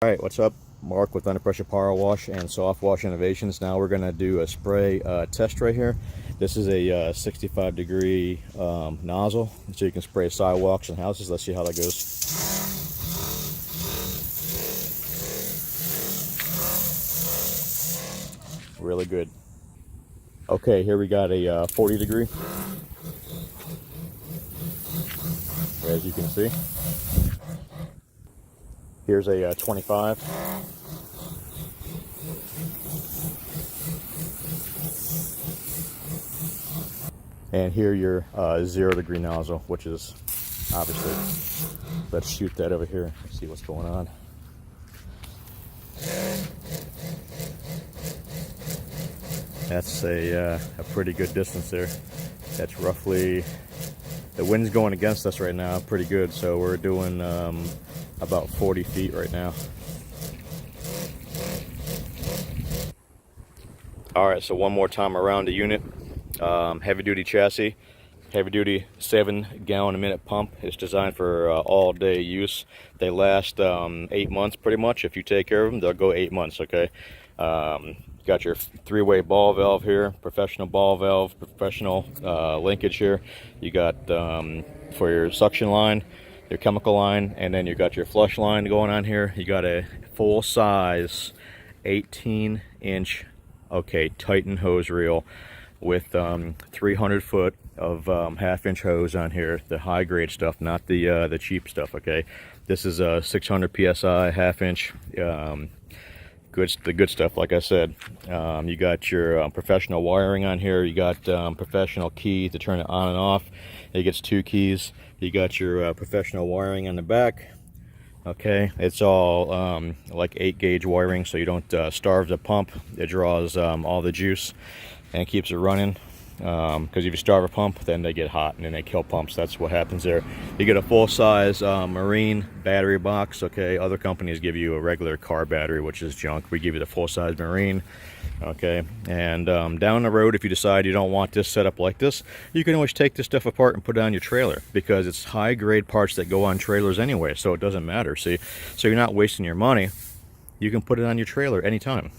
All right, what's up? Mark with Under Pressure Power Wash and Soft Wash Innovations. Now we're going to do a spray test right here. This is a 65-degree nozzle, so you can spray sidewalks and houses. Let's see how that goes. Really good. Okay, here we got a 40-degree, as you can see. Here's a 25. And here your 0-degree nozzle, which is obviously, let's shoot that over here and see what's going on. That's a pretty good distance there. That's roughly, the wind's going against us right now pretty good, so we're doing about 40 feet right now. All right, so one more time around the unit. Heavy duty chassis, heavy duty 7-gallon-a-minute pump. It's designed for all day use. They last 8 months pretty much. If you take care of them, they'll go 8 months, okay? Got your 3-way ball valve here, professional ball valve, professional linkage here. You got for your suction line, your chemical line, and then you got your flush line going on here. You got a full size 18-inch Titan hose reel with 300 foot of half-inch hose on here, the high grade stuff, not the cheap stuff. Okay, this is a 600 psi half-inch, the good stuff. Like I said, you got your professional wiring on here. You got professional key to turn it on and off. It gets 2 keys. You got your professional wiring on the back. Okay, it's all like 8-gauge wiring, so you don't starve the pump. It draws all the juice and keeps it running, because if you starve a pump, then they get hot and then they kill pumps. That's what happens there. You get a full-size marine battery box. Okay, other companies give you a regular car battery, which is junk. We give you the full-size marine. Okay, and down the road, if you decide you don't want this setup like this, you can always take this stuff apart and put it on your trailer, because it's high-grade parts that go on trailers anyway, so it doesn't matter. See, so you're not wasting your money. You can put it on your trailer anytime.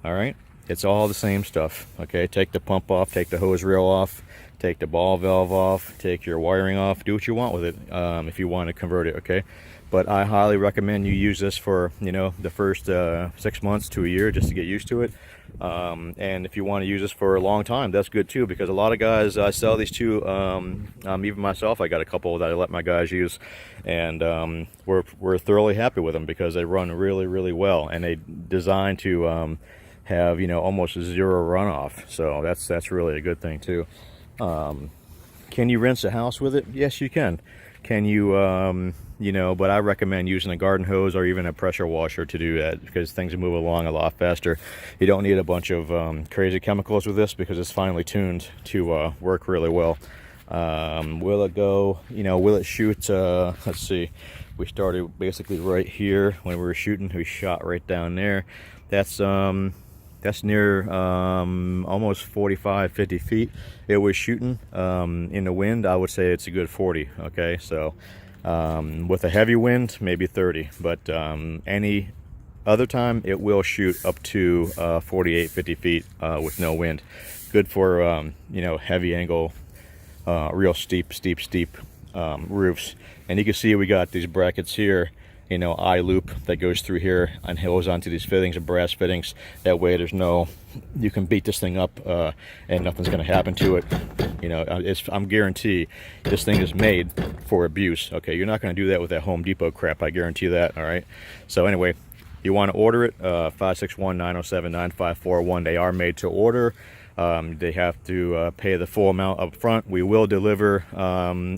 All right, it's all the same stuff. Okay, take the pump off, take the hose reel off, take the ball valve off, take your wiring off, do what you want with it if you want to convert it. Okay, but I highly recommend you use this for, you know, the first 6 months to a year, just to get used to it. And if you want to use this for a long time, that's good too, because a lot of guys, I sell these too. Even myself, I got a couple that I let my guys use, and we're thoroughly happy with them because they run really well, and they designed to have, you know, almost 0 runoff. So that's really a good thing too. Can you rinse a house with it? Yes, you can. Can you, you know, but I recommend using a garden hose or even a pressure washer to do that, because things move along a lot faster. You don't need a bunch of crazy chemicals with this, because it's finely tuned to work really well. Will it go, you know, will it shoot, let's see, we started basically right here when we were shooting. We shot right down there. That's near almost 45-50 feet. It was shooting in the wind. I would say it's a good 40. Okay, so with a heavy wind, maybe 30, but any other time it will shoot up to 48-50 feet with no wind. Good for you know, heavy angle, real steep roofs. And you can see we got these brackets here, you know, eye loop that goes through here and goes onto these fittings and brass fittings. That way there's no, you can beat this thing up and nothing's going to happen to it. You know, I'm guarantee this thing is made for abuse. Okay, you're not going to do that with that Home Depot crap, I guarantee that. All right, so anyway, you want to order it, 561-907-9541. They are made to order. They have to pay the full amount up front. We will deliver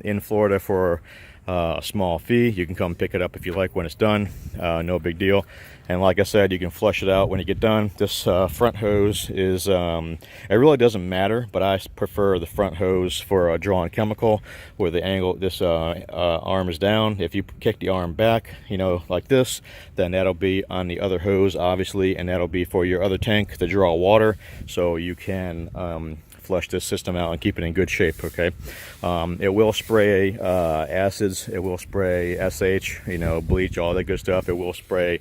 in Florida for a small fee. You can come pick it up if you like when it's done. No big deal. And like I said, you can flush it out when you get done. This front hose is, it really doesn't matter, but I prefer the front hose for a drawn chemical, where the angle, this arm is down. If you kick the arm back, you know, like this, then that'll be on the other hose, obviously, and that'll be for your other tank to draw water, so you can flush this system out and keep it in good shape. Okay, it will spray acids, it will spray SH, bleach, all that good stuff. It will spray